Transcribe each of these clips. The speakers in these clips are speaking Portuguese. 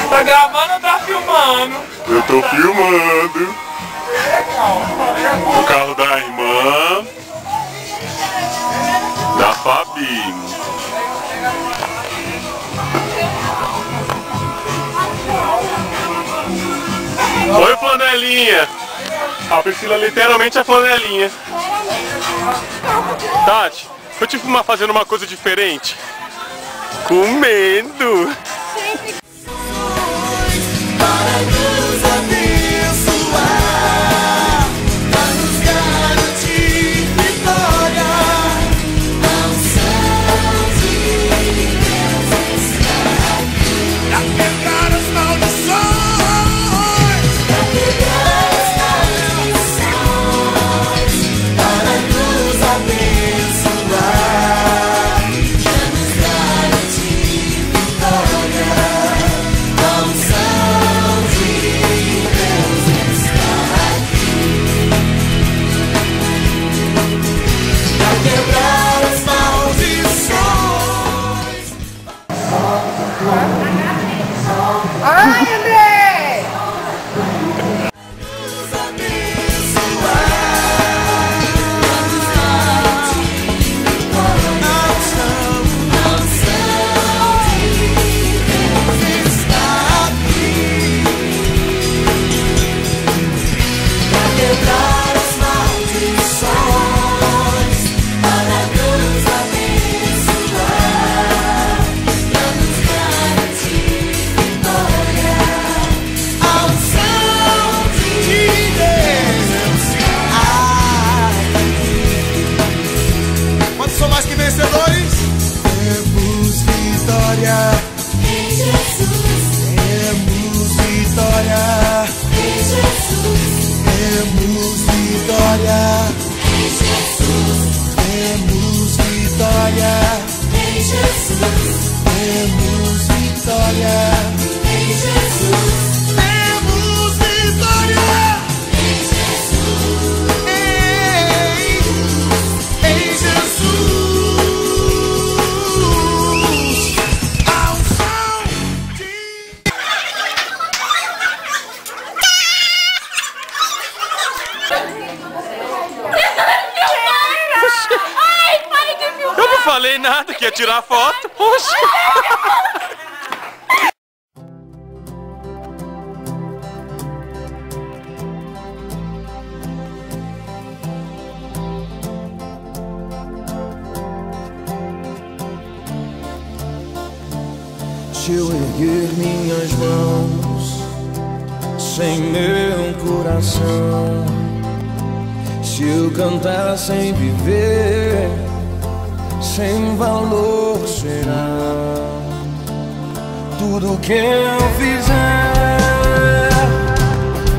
Tá gravando ou tá filmando? Eu tô filmando. O carro da irmã da Fabi. Oi, flanelinha. A Priscila literalmente é flanelinha. Tati, eu te filmar fazendo uma coisa diferente. Comendo. Para nos abençoar, para nos garantir vitória, a unção de Deus está aqui. Pra quebrar as maldições, para quebrar as maldições, para nos abençoar, para nos garantir vitória, a unção de Deus está aqui. Pra quebrar as maldições. Ai, André! Nos abençoar, nos garantir vitória, a unção de Deus está aqui. Pra quebrar as maldições, para nos abençoar, pra nos garantir vitória, a unção de Deus está aqui. Quantos são mais que vencedores? Temos vitória em Jesus. Temos vitória em Jesus. Temos vitória em Jesus. Temos vitória em Jesus. Temos vitória em Jesus. Temos vitória em Jesus. Em Jesus. A unção de Ai, para de filmar! Eu não falei nada, que ia tirar foto. Poxa. Se eu erguer minhas mãos sem meu coração, se eu cantar sem viver, sem valor será. Tudo que eu fizer,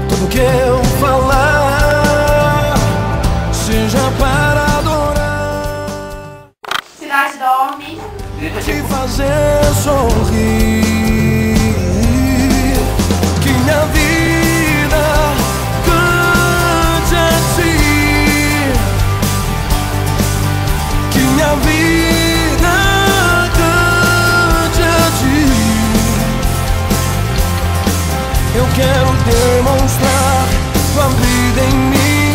tudo que eu falar, seja para adorar. Cidade dorme. te fazer sorrir. Que minha vida cante a ti. Que minha vida cante a ti. Eu quero demonstrar tua vida em mim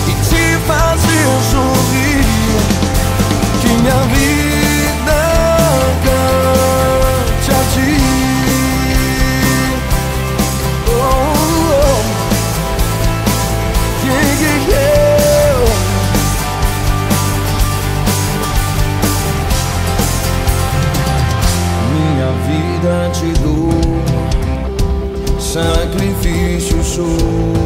e te fazer sorrir. Que minha vida cante a ti. Oh, oh. Yeah, yeah, yeah. Minha vida te dou, sacrifício sou.